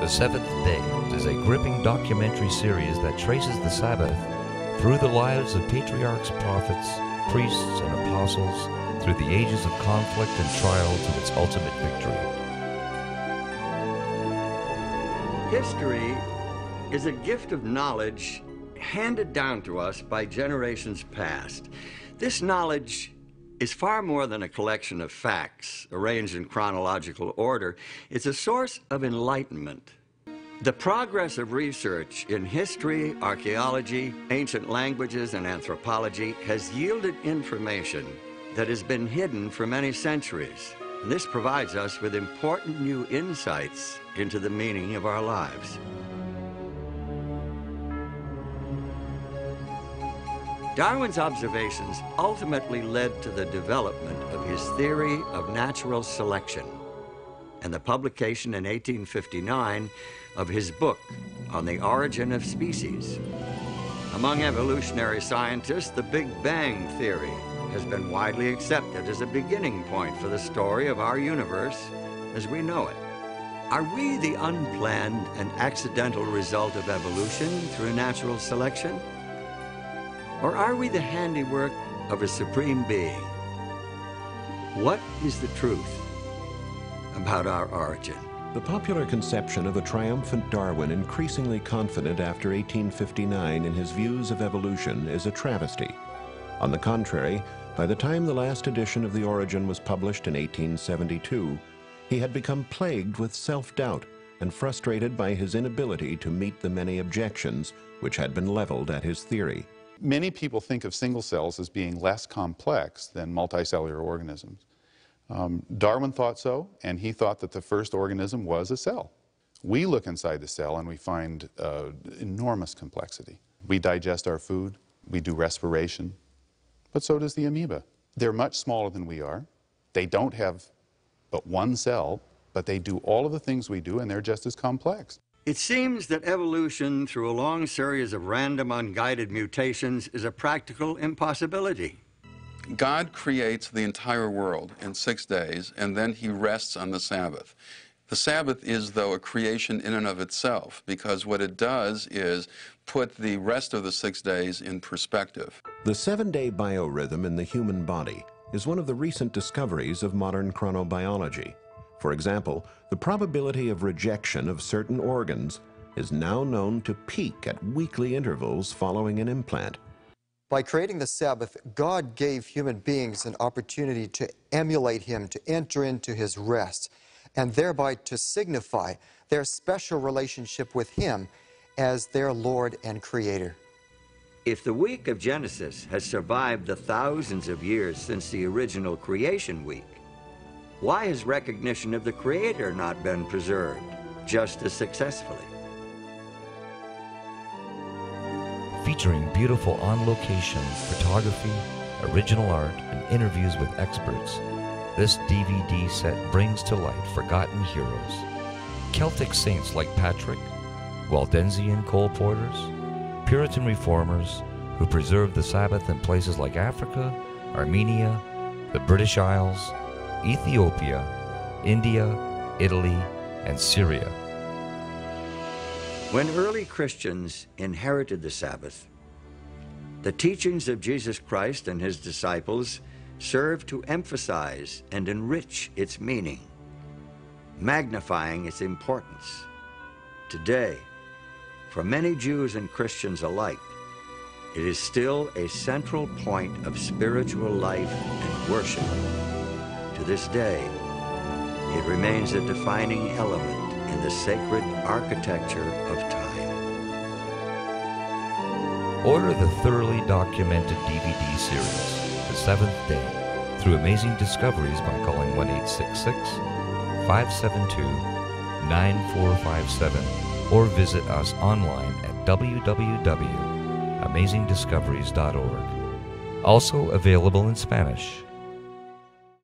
The Seventh Day is a gripping documentary series that traces the Sabbath through the lives of patriarchs, prophets, priests, and apostles through the ages of conflict and trial to its ultimate victory. History is a gift of knowledge handed down to us by generations past. This knowledge is far more than a collection of facts arranged in chronological order. It's a source of enlightenment. The progress of research in history, archaeology, ancient languages, and anthropology has yielded information that has been hidden for many centuries. And this provides us with important new insights into the meaning of our lives. Darwin's observations ultimately led to the development of his theory of natural selection and the publication in 1859 of his book on the origin of species. Among evolutionary scientists, the Big Bang theory has been widely accepted as a beginning point for the story of our universe as we know it. Are we the unplanned and accidental result of evolution through natural selection? Or are we the handiwork of a supreme being? What is the truth about our origin? The popular conception of a triumphant Darwin increasingly confident after 1859 in his views of evolution is a travesty. On the contrary, by the time the last edition of The Origin was published in 1872, he had become plagued with self-doubt and frustrated by his inability to meet the many objections which had been leveled at his theory. Many people think of single cells as being less complex than multicellular organisms. Darwin thought so, and he thought that the first organism was a cell. We look inside the cell and we find enormous complexity. We digest our food, we do respiration, but so does the amoeba. They're much smaller than we are. They don't have but one cell, but they do all of the things we do, and they're just as complex. It seems that evolution through a long series of random, unguided mutations is a practical impossibility. God creates the entire world in 6 days, and then he rests on the Sabbath. The Sabbath is, though, a creation in and of itself, because what it does is put the rest of the 6 days in perspective. The 7-day biorhythm in the human body is one of the recent discoveries of modern chronobiology. For example, the probability of rejection of certain organs is now known to peak at weekly intervals following an implant. By creating the Sabbath, God gave human beings an opportunity to emulate him, to enter into his rest, and thereby to signify their special relationship with him as their Lord and Creator. If the week of Genesis has survived the thousands of years since the original creation week, why has recognition of the Creator not been preserved just as successfully? Featuring beautiful on-location photography, original art, and interviews with experts, this DVD set brings to light forgotten heroes, Celtic saints like Patrick, Waldensian coal porters, Puritan reformers who preserved the Sabbath in places like Africa, Armenia, the British Isles, Ethiopia, India, Italy, and Syria. When early Christians inherited the Sabbath, the teachings of Jesus Christ and his disciples served to emphasize and enrich its meaning, magnifying its importance. Today, for many Jews and Christians alike, it is still a central point of spiritual life and worship. To this day, it remains a defining element in the sacred architecture of time. Order the thoroughly documented DVD series, The Seventh Day, through Amazing Discoveries by calling 1-866-572-9457 or visit us online at www.amazingdiscoveries.org. Also available in Spanish.